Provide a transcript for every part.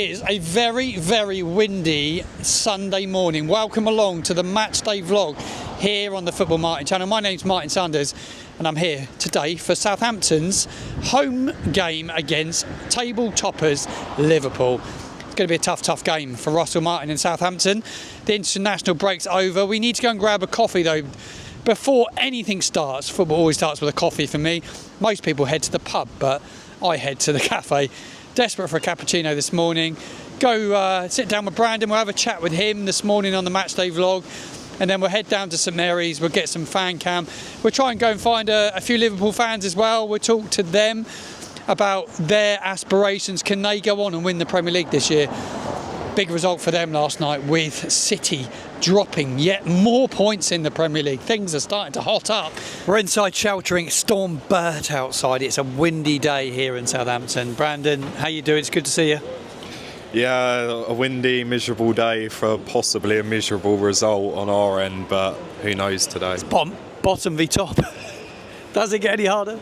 It is a very, very windy Sunday morning. Welcome along to the Matchday vlog here on the Football Martin channel. My name's Martin Sanders and I'm here today for Southampton's home game against table toppers Liverpool. It's going to be a tough game for Russell Martin and Southampton. The international break's over. We need to go and grab a coffee though. Before anything starts, football always starts with a coffee for me. Most people head to the pub, but I head to the cafe. Desperate for a cappuccino this morning. Go sit down with Brandon. We'll have a chat with him this morning on the Matchday vlog. And then we'll head down to St Mary's. We'll get some fan cam. We'll try and go and find a few Liverpool fans as well. We'll talk to them about their aspirations. Can they go on and win the Premier League this year? Big result for them last night with City dropping yet more points in the Premier League. Things are starting to hot up. We're inside sheltering. Storm Bert outside. It's a windy day here in Southampton. Brandon, how you doing? It's good to see you. Yeah, a windy, miserable day for possibly a miserable result on our end, but who knows today. It's bottom v top. Does it get any harder?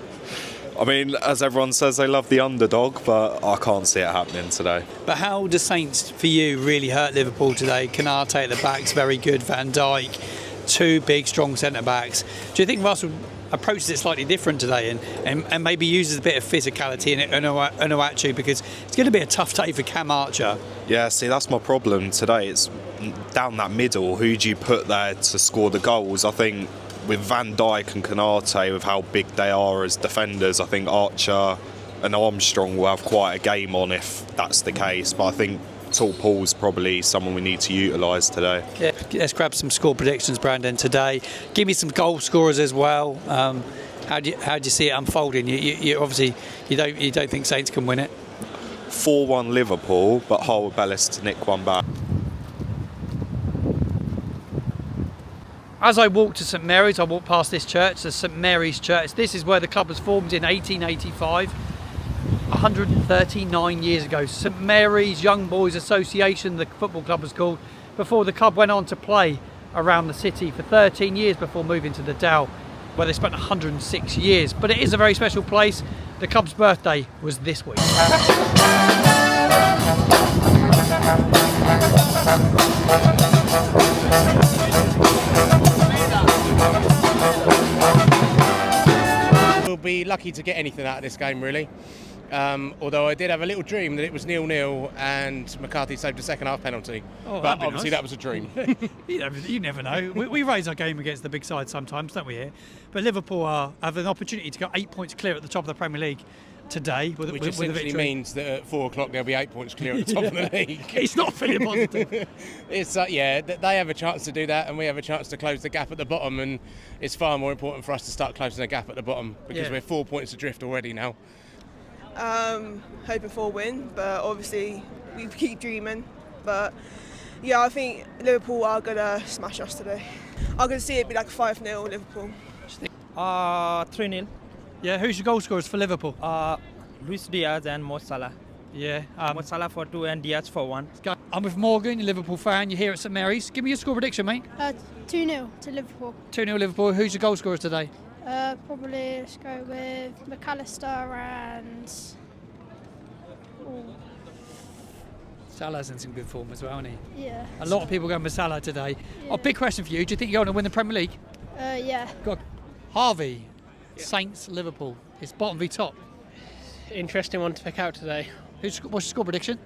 I mean, as everyone says, they love the underdog, but I can't see it happening today. But how does Saints, for you, really hurt Liverpool today? Canate at the back's very good. Van Dijk, two big, strong centre-backs. Do you think Russell approaches it slightly different today and maybe uses a bit of physicality in it, Onuachu, because it's going to be a tough day for Cam Archer? Yeah, see, that's my problem today. It's down that middle. Who do you put there to score the goals? I think with Van Dijk and Canate, with how big they are as defenders, I think Archer and Armstrong will have quite a game on if that's the case. But I think Tall Paul's probably someone we need to utilise today. Yeah, let's grab some score predictions, Brandon, today. Give me some goal scorers as well. How do you see it unfolding? You obviously you don't think Saints can win it. 4-1 Liverpool, but Harwood Bellis to nick one back. As I walk to St Mary's, I walk past this church, the St Mary's Church. This is where the club was formed in 1885, 139 years ago. St Mary's Young Boys Association, the football club was called, before the club went on to play around the city for 13 years before moving to the Dow, where they spent 106 years. But it is a very special place. The club's birthday was this week. We'll be lucky to get anything out of this game, really. Although I did have a little dream that it was 0-0 and McCarthy saved a second half penalty. Oh, but obviously that was a dream. You never know. We raise our game against the big side sometimes, don't we here? But Liverpool have an opportunity to go 8 points clear at the top of the Premier League today with Which a essentially victory. means that at 4 o'clock they'll be 8 points clear at the top of the league. It's not feeling positive. It's yeah, they have a chance to do that and we have a chance to close the gap at the bottom, and it's far more important for us to start closing the gap at the bottom because we're 4 points adrift already now. Hoping for a win, but obviously we keep dreaming. But yeah, I think Liverpool are going to smash us today. I'm going to see it be like 5-0 Liverpool. 3-0. Yeah, who's your goal scorers for Liverpool? Luis Diaz and Mo Salah. Yeah, Mo Salah for 2 and Diaz for 1. I'm with Morgan, a Liverpool fan. You're here at St Mary's. Give me your score prediction, mate. 2-0 to Liverpool. 2-0 Liverpool. Who's your goal scorers today? Probably let's go with McAllister and... Salah's in some good form as well, isn't he? Yeah. A lot of people going for Salah today. Yeah. Oh, big question for you. Do you think you're going to win the Premier League? Yeah. Got Harvey, Saints, Liverpool. It's bottom v top. Interesting one to pick out today. What's your score prediction?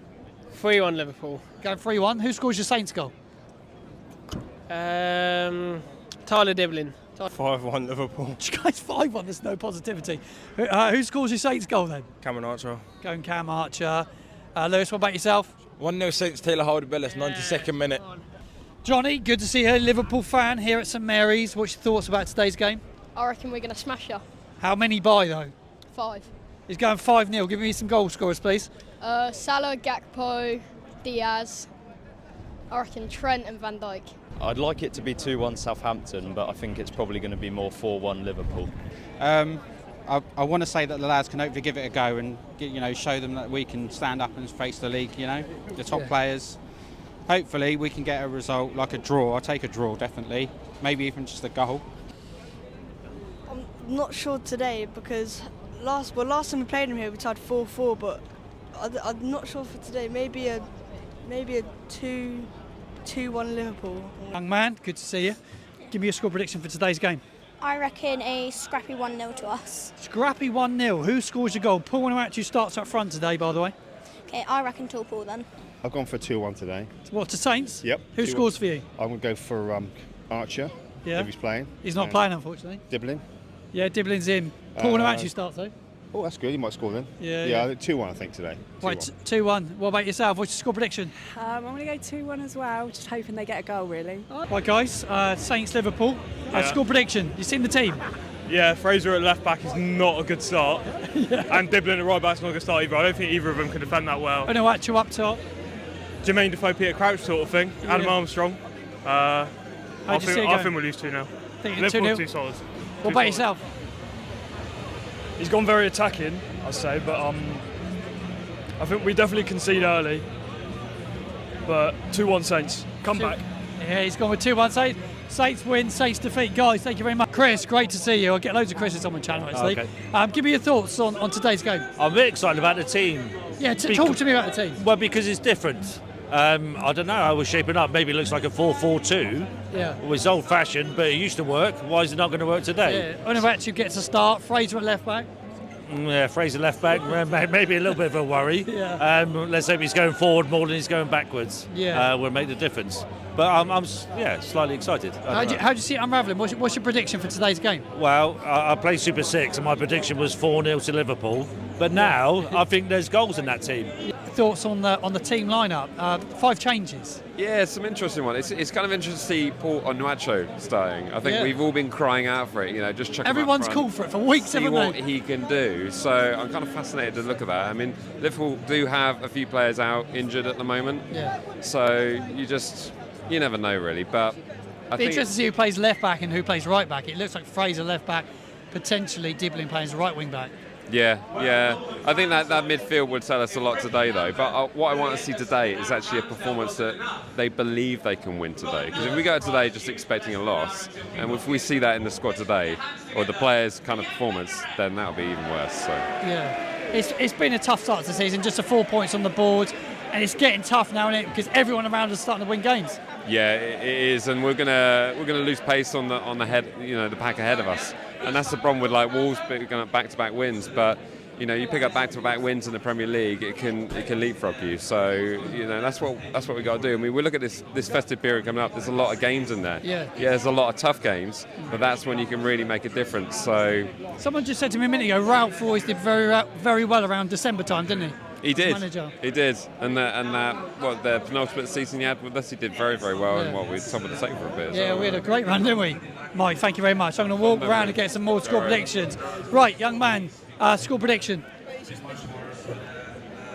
3-1 Liverpool. Going 3-1. Who scores your Saints goal? Tyler Devlin. 5-1 Liverpool. Guys, 5-1. There's no positivity. Who scores your Saints goal then? Cameron Archer. Going Cam Archer. Lewis, what about yourself? 1-0 Saints, Taylor Harwood Bellis, 92nd minute. Johnny, good to see you, Liverpool fan here at St Mary's. What's your thoughts about today's game? I reckon we're going to smash you. How many by though? 5. He's going 5-0. Give me some goal scorers, please. Salah, Gakpo, Diaz. I reckon Trent and Van Dijk. I'd like it to be 2-1 Southampton, but I think it's probably going to be more 4-1 Liverpool. I want to say that the lads can hopefully give it a go and show them that we can stand up and face the league. The top players. Hopefully we can get a result like a draw. I'll take a draw definitely. Maybe even just a goal. I'm not sure today because last time we played them here we tied 4-4, but I'm not sure for today. Maybe a 2-1 Liverpool. Young man, good to see you. Give me a score prediction for today's game. I reckon a scrappy 1-0 to us. Scrappy 1-0. Who scores your goal? Paul actually starts up front today, by the way. Okay, I reckon tall Paul then. I've gone for 2-1 today. What, to Saints? Yep. Who scores for you? I'm going to go for Archer, if he's playing. He's not playing, unfortunately. Dibbling. Yeah, Dibblin's in. Paul actually starts, though. Oh, that's good. He might score then. Yeah. 2-1 I think today. Right, 2-1. What about yourself? What's your score prediction? I'm going to go 2-1 as well, just hoping they get a goal, really. Right, guys, Saints Liverpool. Score prediction. You seen the team? Yeah, Fraser at left back is not a good start. And Dibbling at right back's not a good start either. I don't think either of them can defend that well. Onuachu up top. Jermaine Defoe, Peter Crouch sort of thing. Adam Armstrong. I think we'll lose 2-0. Liverpool 2 solid. What about yourself? He's gone very attacking, I'd say, but I think we definitely concede early. But 2-1 Saints. Come back. Yeah, he's gone with 2-1 Saints. Saints win, Saints defeat. Guys, thank you very much. Chris, great to see you. I get loads of Chris's on my channel, actually. Okay. Give me your thoughts on today's game. I'm very excited about the team. Yeah, talk to me about the team. Well, because it's different. I don't know how we're shaping up. Maybe it looks like a 4-4-2. Yeah. It was old-fashioned, but it used to work. Why is it not going to work today? Yeah, Onuachu gets a start. Fraser at left back. Yeah, Fraser left back, maybe a little bit of a worry. Yeah. Let's hope he's going forward more than he's going backwards. Yeah. Will make the difference. But I'm slightly excited. How do you see it unravelling? What's your prediction for today's game? Well, I played Super 6 and my prediction was 4-0 to Liverpool. But now I think there's goals in that team. Thoughts on the team lineup? 5 changes. Yeah, some interesting one. It's kind of interesting to see Paul Onuachu starting. I think we've all been crying out for it. Just chuck him Everyone's up front, called for it for weeks, see haven't what they? he can do. So I'm kind of fascinated to look at that. I mean, Liverpool do have a few players out injured at the moment. Yeah. So you never know really. But I think interesting to see who plays left back and who plays right back. It looks like Fraser left back, potentially Dibbling playing as right wing back. Yeah. I think that midfield would tell us a lot today, though. But what I want to see today is actually a performance that they believe they can win today. Because if we go today just expecting a loss, and if we see that in the squad today, or the players' kind of performance, then that'll be even worse. So yeah, it's been a tough start to the season. Just 4 points on the board, and it's getting tough now, isn't it? Because everyone around us is starting to win games. Yeah, it is, and we're gonna lose pace on the head, the pack ahead of us, and that's the problem with Wolves going back-to-back wins. But you pick up back-to-back wins in the Premier League, it can leapfrog you. So that's what we got to do. I mean, we look at this festive period coming up. There's a lot of games in there. Yeah, there's a lot of tough games, but that's when you can really make a difference. So someone just said to me a minute ago, Ralph always did very well around December time, didn't he? He did. Manager. He did, and the penultimate season he had with us, he did very, very well, and we had top of the table for a bit. Yeah, we had a great run, didn't we? Mike, thank you very much. I'm going to walk around and get some more score predictions. Right, young man, score prediction.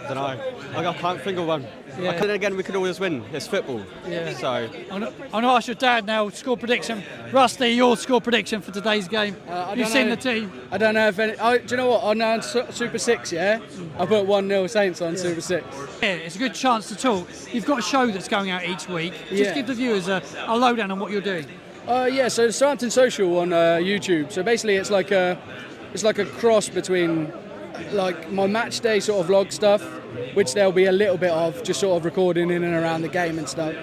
I don't know. I can't think of one. Yeah. Then again, we could always win. It's football. Yeah. So I'm going to ask your dad now. Score prediction. Rusty, your score prediction for today's game. You've seen the team. I don't know if any. Do you know what? On Super 6, yeah, I put 1-0 Saints on Super 6. Yeah, it's a good chance to talk. You've got a show that's going out each week. Just give the viewers a lowdown on what you're doing. So the Southampton Social on YouTube. So basically, it's like a cross between like my match day sort of vlog stuff, which there'll be a little bit of, just sort of recording in and around the game and stuff,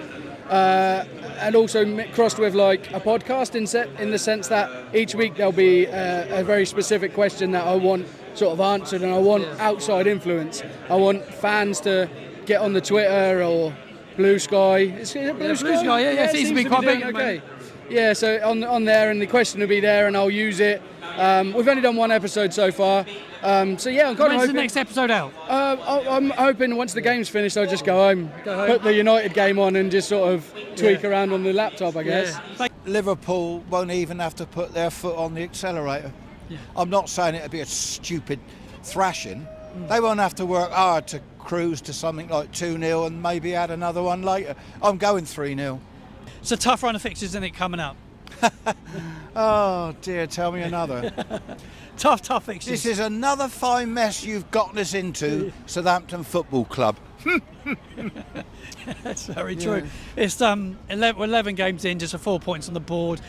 and also crossed with like a podcast in the sense that each week there'll be a very specific question that I want sort of answered, and I want outside influence. I want fans to get on the Twitter or Blue Sky. Is it Blue Sky? Blue Sky, yeah, it seems to be quite big. Okay. Yeah, so on there, and the question will be there, and I'll use it. We've only done one episode so far, so yeah, I'm kind of hoping. When's the next episode out? I'm hoping once the game's finished, I'll just go home, put the United game on, and just sort of tweak around on the laptop, I guess. Yeah. Liverpool won't even have to put their foot on the accelerator. Yeah. I'm not saying it'll be a stupid thrashing. They won't have to work hard to cruise to something like 2-0 and maybe add another one later. I'm going 3-0. It's a tough run of fixtures, isn't it, coming up? Oh dear, tell me another. tough fixtures. This is another fine mess you've gotten us into, Southampton Football Club. That's very true. It's 11 games in, just 4 points on the board.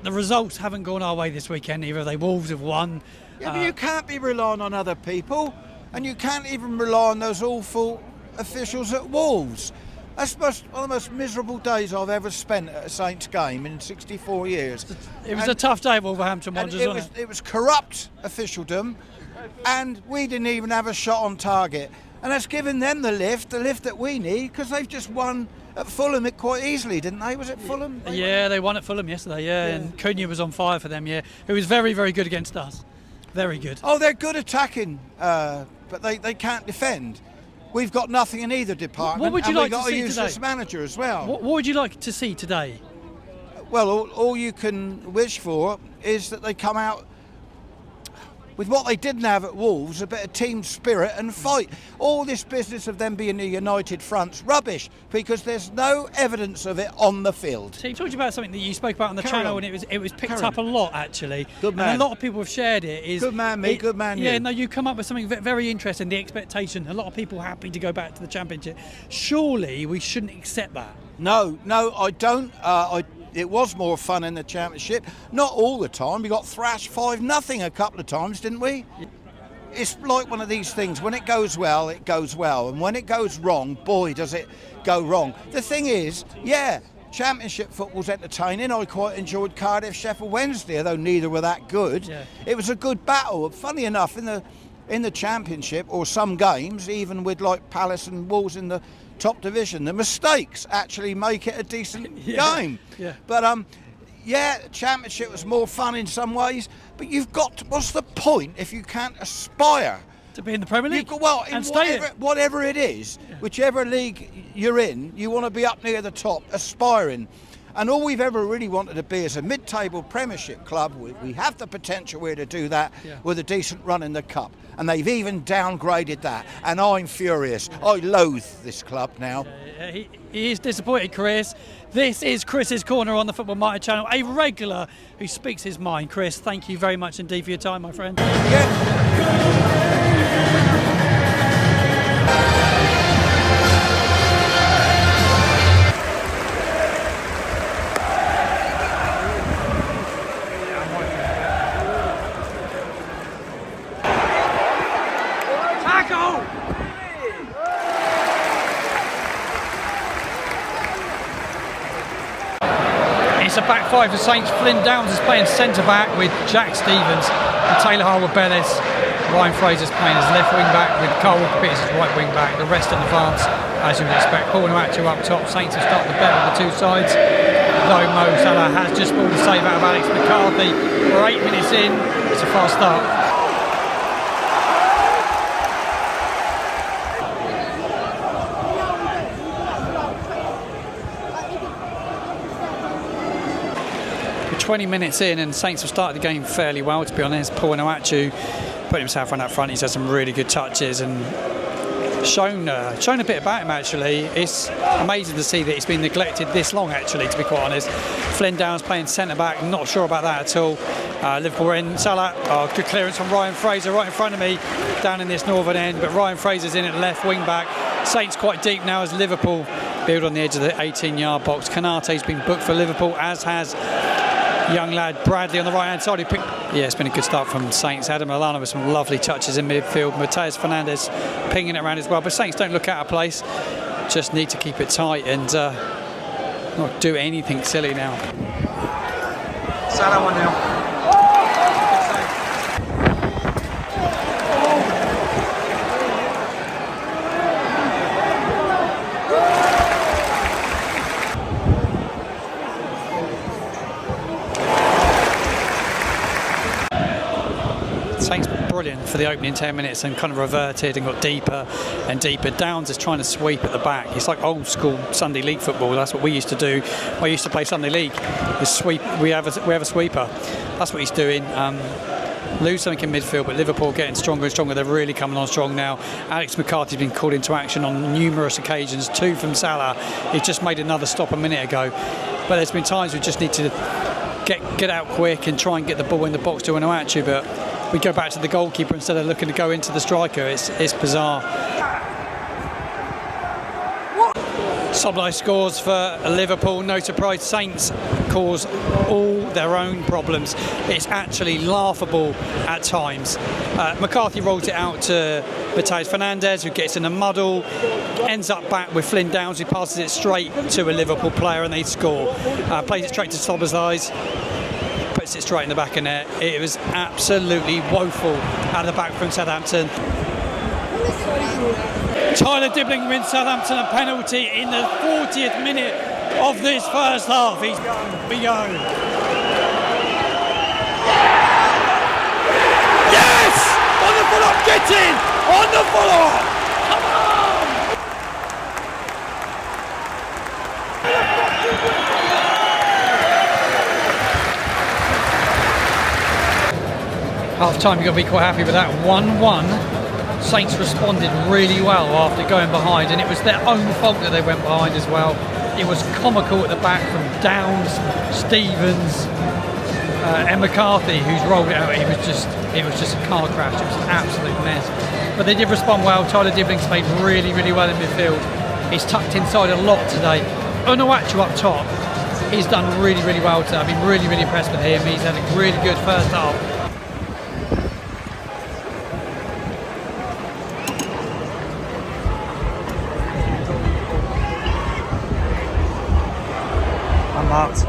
The results haven't gone our way this weekend either. Wolves have won. Yeah, but you can't be relying on other people. And you can't even rely on those awful officials at Wolves. That's one of the most miserable days I've ever spent at a Saints game in 64 years. It was a tough day at Wolverhampton Wanderers, wasn't it? It was corrupt officialdom, and we didn't even have a shot on target. And that's given them the lift that we need, because they've just won at Fulham it quite easily, didn't they? Was it Fulham? Yeah, they won at Fulham yesterday, and Cunha was on fire for them, who was very, very good against us. Very good. Oh, they're good attacking, but they can't defend. We've got nothing in either department. What would you and like we've got to see a useless today? manager as well. What would you like to see today? Well, all you can wish for is that they come out with what they didn't have at Wolves, a bit of team spirit and fight. All this business of them being a united front's rubbish, because there's no evidence of it on the field. So you talked about something that you spoke about on the channel, and it was picked up a lot, actually. Good man. And a lot of people have shared it. Good man, me. Good man, yeah, you. no, you come up with something very interesting, the expectation. A lot of people happy to go back to the Championship. Surely we shouldn't accept that. No, I don't. It was more fun in the Championship. Not all the time. We got thrashed 5-0 a couple of times, didn't we? It's like one of these things. When it goes well, it goes well. And when it goes wrong, boy, does it go wrong. The thing is, Championship football's entertaining. I quite enjoyed Cardiff Sheffield Wednesday, although neither were that good. Yeah. It was a good battle. Funny enough, in the Championship, or some games, even with like Palace and Wolves in the top division, the mistakes actually make it a decent game. Yeah. But Championship was more fun in some ways. But what's the point if you can't aspire to be in the Premier League? Whatever it is, whichever league you're in, you want to be up near the top, aspiring. And all we've ever really wanted to be is a mid-table Premiership club. We have the potential here to do that with a decent run in the Cup. And they've even downgraded that. And I'm furious. I loathe this club now. He is disappointed, Chris. This is Chris's Corner on the Football Martin channel, a regular who speaks his mind. Chris, thank you very much indeed for your time, my friend. It's a back five for Saints. Flynn Downs is playing centre-back with Jack Stevens and Taylor Harwood-Bellis. Ryan Fraser's playing as left wing-back with Carl Walker-Peters as right wing-back. The rest in advance, as you would expect. Paul Nuatu up top. Saints have started the better of the two sides. Though Mo Salah has just pulled a save out of Alex McCarthy. We're 8 minutes in. It's a fast start. We're 20 minutes in and Saints have started the game fairly well, to be honest. Paul Nuatu put himself on that front. He's had some really good touches and shown a bit about him, actually. It's amazing to see that he's been neglected this long, actually, to be quite honest. Flynn Downs playing centre-back, not sure about that at all. Liverpool in. Salah, good clearance from Ryan Fraser right in front of me down in this northern end, but Ryan Fraser's in at left wing-back. Saints quite deep now as Liverpool build on the edge of the 18-yard box. Kanate's been booked for Liverpool, as has young lad Bradley on the right hand side. It's been a good start from Saints. Adam Lallana with some lovely touches in midfield. Mateus Fernandes pinging it around as well. But Saints don't look out of place. Just need to keep it tight and not do anything silly now. Salah 1-0. Saints brilliant for the opening 10 minutes and kind of reverted and got deeper and deeper. Downs is trying to sweep at the back. It's like old school Sunday League football. That's what we used to do. I used to play Sunday League. We have a sweeper. That's what he's doing. Lose something in midfield, but Liverpool getting stronger and stronger. They're really coming on strong now. Alex McCarthy's been called into action on numerous occasions. 2 from Salah. He just made another stop a minute ago. But there's been times we just need to get out quick and try and get the ball in the box to Nuatu, but we go back to the goalkeeper instead of looking to go into the striker. It's bizarre. Soblai scores for Liverpool. No surprise, Saints cause all their own problems. It's actually laughable at times. McCarthy rolls it out to Mateus Fernandes, who gets in a muddle, ends up back with Flynn Downs, who passes it straight to a Liverpool player, and they score. Plays it straight to Soblai's, puts it straight in the back of net. It was absolutely woeful out of the back from Southampton. Tyler Dibbling wins Southampton a penalty in the 40th minute of this first half. He's beyond. Yes! On the follow-up, get in! On the follow-up! Come on! Half time, you've got to be quite happy with that. 1-1. Saints responded really well after going behind, and it was their own fault that they went behind as well. It was comical at the back from Downs, Stevens, and McCarthy, who's rolled it out. It was just a car crash. It was an absolute mess. But they did respond well. Tyler Dibbling's played really, really well in midfield. He's tucked inside a lot today. Onuachu up top, he's done really, really well today. I've been really, really impressed with him. He's had a really good first half. Unmarked.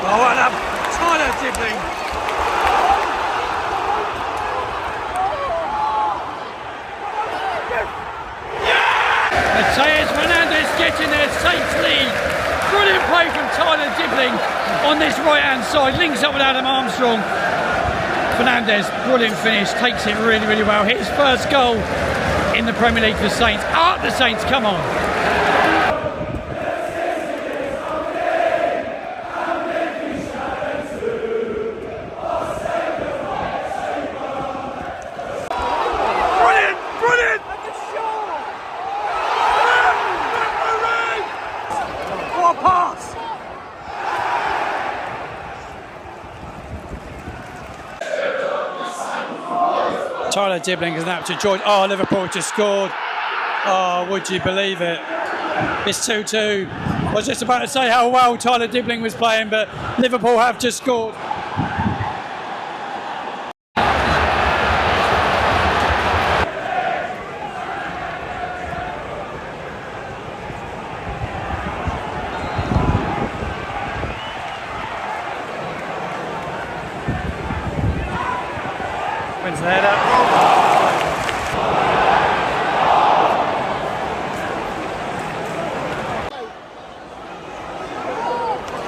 Oh, what a Tyler Dibbling. Mateus Fernandes getting their Saints lead. Brilliant play from Tyler Dibbling on this right hand side. Links up with Adam Armstrong. Fernandes, brilliant finish, takes it really, really well. Hit his first goal in the Premier League for Saints. Up the Saints, come on. Tyler Dibbling is an absolute joy. Oh, Liverpool just scored. Oh, would you believe it? It's 2-2. I was just about to say how well Tyler Dibbling was playing, but Liverpool have just scored. Wins the header.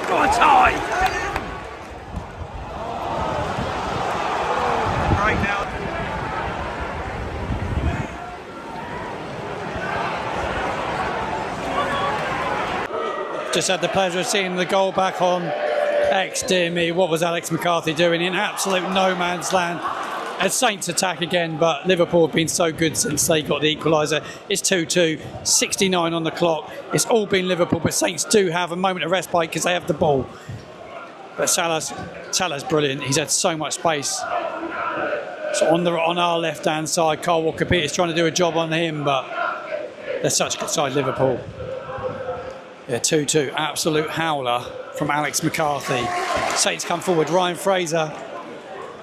Got a tie. Right now. Just had the pleasure of seeing the goal back on X. Dear me, what was Alex McCarthy doing in absolute no man's land? As Saints attack again, but Liverpool have been so good since they got the equaliser. It's 2-2, 69 on the clock. It's all been Liverpool, but Saints do have a moment of respite because they have the ball. But Salah's brilliant. He's had so much space. So on our left-hand side, Kyle Walker-Peters trying to do a job on him, but they're such a good side, Liverpool. Yeah, 2-2, absolute howler from Alex McCarthy. Saints come forward, Ryan Fraser,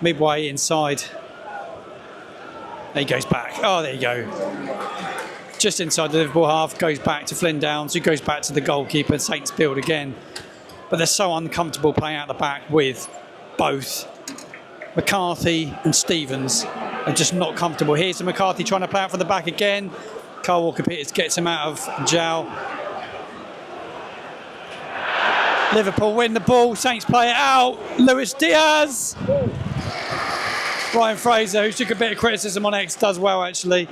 midway inside. He goes back. Oh, there you go. Just inside the Liverpool half, goes back to Flynn Downs, who goes back to the goalkeeper. Saints build again. But they're so uncomfortable playing out the back with both McCarthy and Stevens. They're just not comfortable. Here's the McCarthy trying to play out from the back again. Kyle Walker-Peters gets him out of jail. Liverpool win the ball. Saints play it out. Luis Diaz. Ryan Fraser, who took a bit of criticism on X, does well actually.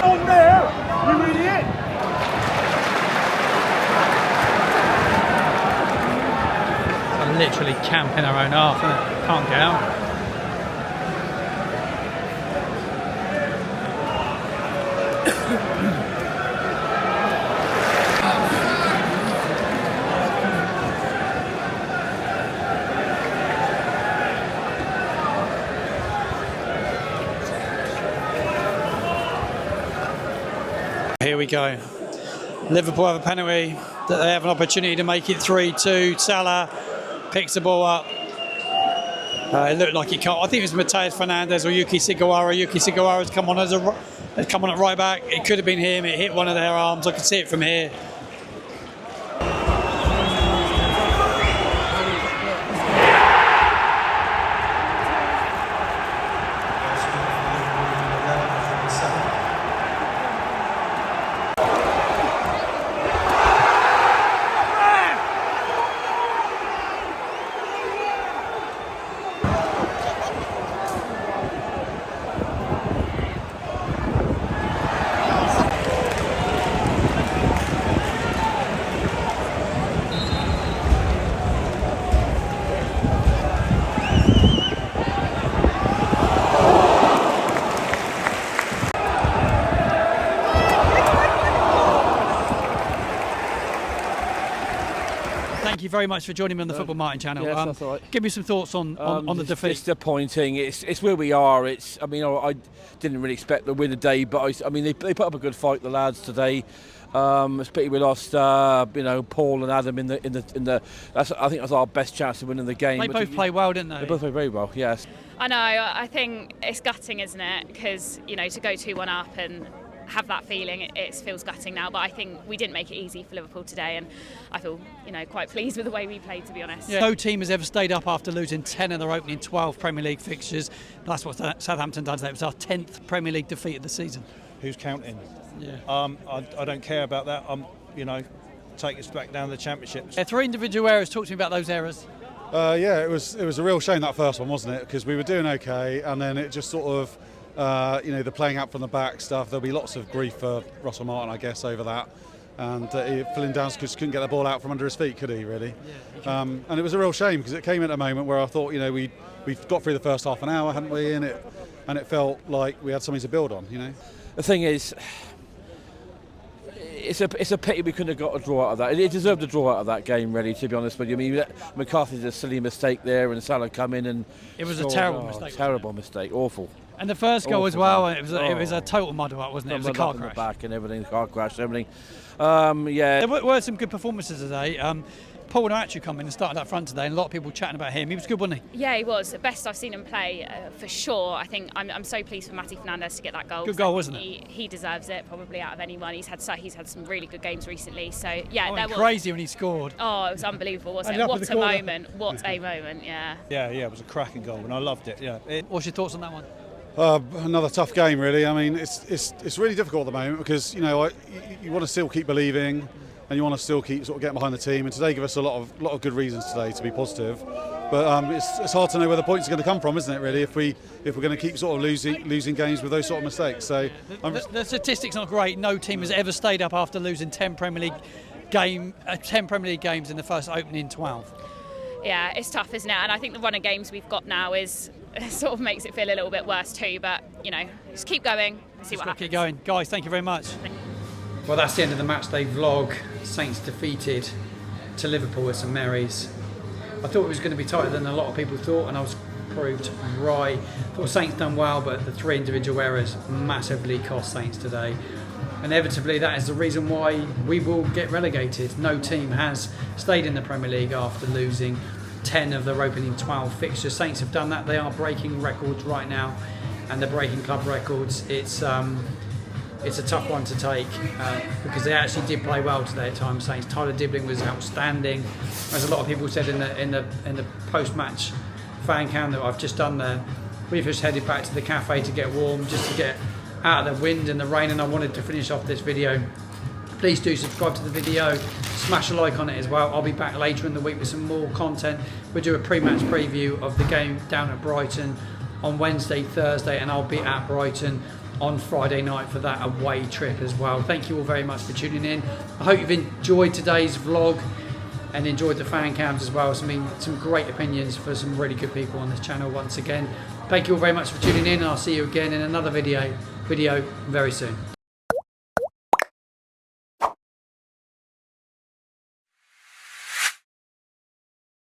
On there, you idiot! literally camping our own half, and can't get out. Here we go. Liverpool have a penalty. They have an opportunity to make it 3-2. Salah picks the ball up. It looked like he can't. I think it was Mateus Fernandes or Yuki Sigawara. Yuki Sigawara has come on at right back. It could have been him. It hit one of their arms. I could see it from here. Thank you very much for joining me on the Football Martin channel. Yes, that's all right. Give me some thoughts on the defeat. Disappointing. It's where we are. I mean, I didn't really expect to win the day, but I mean, they put up a good fight, the lads today. It's pity we lost, Paul and Adam in the. I think that's our best chance of winning the game. They both played well, didn't they? They both played very well. Yes. I know. I think it's gutting, isn't it? Because to go 2-1 up and have that feeling, it feels gutting now. But I think we didn't make it easy for Liverpool today, and I feel quite pleased with the way we played, to be honest. Yeah. No team has ever stayed up after losing 10 of their opening 12 Premier League fixtures. That's what Southampton done today. It was our 10th Premier League defeat of the season. Who's counting? Yeah. I don't care about that. Take us back down to the Championship. 3 individual errors. Talk to me about those errors. It was a real shame, that first one, wasn't it? Because we were doing okay, and then it just sort of, the playing out from the back stuff. There'll be lots of grief for Russell Martin, I guess, over that. And Fernandes just couldn't get the ball out from under his feet, could he, really? Yeah, and it was a real shame because it came at a moment where I thought, we've got through the first half an hour, hadn't we? And it felt like we had something to build on, The thing is, it's a pity we couldn't have got a draw out of that. It deserved a draw out of that game, really, to be honest with you. I mean, McCarthy did a silly mistake there, and Salah come in and it was a terrible mistake. Terrible mistake, awful. And the first goal as well, it was a total muddle up, wasn't it? It was a car crash. In the back and everything, car crash, everything. There were some good performances today. Paul actually come in and started up front today, and a lot of people chatting about him. He was good, wasn't he? Yeah, he was. The best I've seen him play, for sure. I think I'm so pleased for Mateus Fernandes to get that goal. Good goal, wasn't it? He deserves it, probably out of anyone. He's had some really good games recently. So yeah, that was crazy when he scored. Oh, it was unbelievable, wasn't it? What a moment! What a moment! Yeah. Yeah, it was a cracking goal, and I loved it. Yeah. What's your thoughts on that one? Another tough game, really. I mean, it's really difficult at the moment because you want to still keep believing, and you want to still keep sort of getting behind the team. And today gave us a lot of good reasons today to be positive. But it's hard to know where the points are going to come from, isn't it? Really, if we're going to keep sort of losing games with those sort of mistakes. So the statistics not great. No team has ever stayed up after losing 10 Premier League games in the first opening 12. Yeah, it's tough, isn't it? And I think the run of games we've got now sort of makes it feel a little bit worse too. But just keep going and see what happens. Keep going, guys. Thank you very much. Well, that's the end of the matchday vlog. Saints defeated to Liverpool at St Mary's. I thought it was going to be tighter than a lot of people thought, and I was proved right. I thought Saints done well, but the 3 individual errors massively cost Saints today. Inevitably, that is the reason why we will get relegated. No team has stayed in the Premier League after losing 10 of their opening 12 fixtures. Saints have done that. They are breaking records right now, and they're breaking club records. It's a tough one to take because they actually did play well today at times. Saints. Tyler Dibbling was outstanding, as a lot of people said in the post-match fan count that I've just done there. We've just headed back to the cafe to get warm, just to get out of the wind and the rain, and I wanted to finish off this video. Please do subscribe to the video, smash a like on it as well. I'll be back later in the week with some more content. We'll do a pre-match preview of the game down at Brighton on Wednesday, Thursday, and I'll be at Brighton on Friday night for that away trip as well. Thank you all very much for tuning in. I hope you've enjoyed today's vlog. and enjoyed the fan cams as well. Some great opinions for some really good people on this channel once again. Thank you all very much for tuning in, and I'll see you again in another video very soon.